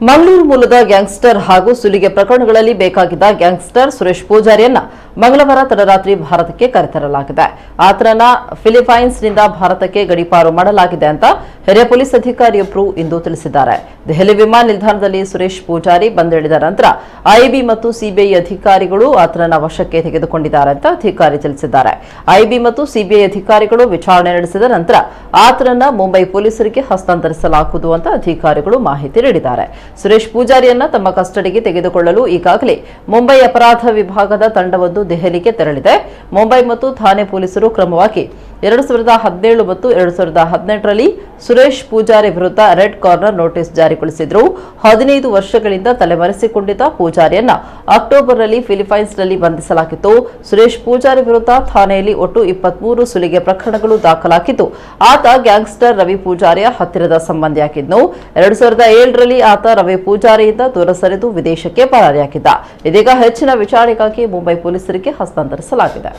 ಮಂಗಳೂರು ಮೂಲದ ಗ್ಯಾಂಗ್ಸ್ಟರ್ ಹಾಗೂ ಸುಲಿಗೆ ಪ್ರಕರಣಗಳಲ್ಲಿ ಬೇಕಾಗಿದ್ದ ಗ್ಯಾಂಗ್ಸ್ಟರ್ ಸುರೇಶ್ ಪೂಜಾರಿಯನ್ನ ಮಂಗಳವಾರ ತಡರಾತ್ರಿ ಭಾರತಕ್ಕೆ ಕರೆತರಲಾಗಿದೆ. ಆತನನ್ನ ಫಿಲಿಪೈನ್ಸ್ನಿಂದ ಭಾರತಕ್ಕೆ ಗಡೀಪಾರು ಮಾಡಲಾಗಿದೆ ಅಂತ ಹಿರಿಯ ಪೊಲೀಸ್ ಅಧಿಕಾರಿಯೊಬ್ಬರು ಇಂದು ತಿಳಿಸಿದ್ದಾರೆ. ದೆಹಲಿ ವಿಮಾನ ನಿಲ್ದಾಣದಲ್ಲಿ ಸುರೇಶ್ ಪೂಜಾರಿ ಬಂದಿಳಿದ ನಂತರ ಐಬಿ ಮತ್ತು ಸಿಬಿಐ ಅಧಿಕಾರಿಗಳು ಆತನನ್ನ ವಶಕ್ಕೆ ತೆಗೆದುಕೊಂಡಿದ್ದಾರೆ ಅಂತ ಅಧಿಕಾರಿ ತಿಳಿಸಿದ್ದಾರೆ. ಐಬಿ ಮತ್ತು ಸಿಬಿಐ ಅಧಿಕಾರಿಗಳು ವಿಚಾರಣೆ ನಡೆಸಿದ ನಂತರ ಆತನನ್ನ ಮುಂಬೈ ಪೊಲೀಸರಿಗೆ ಹಸ್ತಾಂತರಿಸಲಾಗುವುದು ಅಂತ ಅಧಿಕಾರಿಗಳು ಮಾಹಿತಿ ನೀಡಿದ್ದಾರೆ. ಸುರೇಶ್ ಪೂಜಾರಿಯನ್ನ ತಮ್ಮ ಕಸ್ಟಡಿಗೆ ತೆಗೆದುಕೊಳ್ಳಲು ಈಗಾಗಲೇ ಮುಂಬೈ ಅಪರಾಧ ವಿಭಾಗದ ತಂಡವೊಂದು ದೆಹಲಿಗೆ ತೆರಳಿದೆ. ಮುಂಬೈ ಮತ್ತು ಥಾನೆ ಪೊಲೀಸರು ಕ್ರಮವಾಗಿ 2017 ಮತ್ತು 2018ರಲ್ಲಿ ಸುರೇಶ್ ಪೂಜಾರಿ ವಿರುದ್ಧ ರೆಡ್ ಕಾರ್ನರ್ ನೋಟಿಸ್ ಜಾರಿಗೊಳಿಸಿದ್ರು. 15 ವರ್ಷಗಳಿಂದ ತಲೆಮರೆಸಿಕೊಂಡಿದ್ದ ಪೂಜಾರಿಯನ್ನ ಅಕ್ಟೋಬರ್ನಲ್ಲಿ ಫಿಲಿಪೈನ್ಸ್ನಲ್ಲಿ ಬಂಧಿಸಲಾಗಿತ್ತು. ಸುರೇಶ್ ಪೂಜಾರಿ ವಿರುದ್ಧ ಥಾನೆಯಲ್ಲಿ ಒಟ್ಟು 23 ಸುಲಿಗೆ ಪ್ರಕರಣಗಳು ದಾಖಲಾಗಿದ್ದು, ಆತ ಗ್ಯಾಂಗ್ಸ್ಟರ್ ರವಿ ಪೂಜಾರಿಯ ಹತ್ತಿರದ ಸಂಬಂಧಿಯಾಗಿದ್ದು 2007ರಲ್ಲಿ ಆತ ರವಿ ಪೂಜಾರಿಯಿಂದ ದೂರ ಸರಿದು ವಿದೇಶಕ್ಕೆ ಪರಾರಿಯಾಗಿದ್ದ. ಇದೀಗ ಹೆಚ್ಚಿನ ವಿಚಾರಣೆಗಾಗಿ ಮುಂಬೈ ಪೊಲೀಸರಿಗೆ ಹಸ್ತಾಂತರಿಸಲಾಗಿದೆ.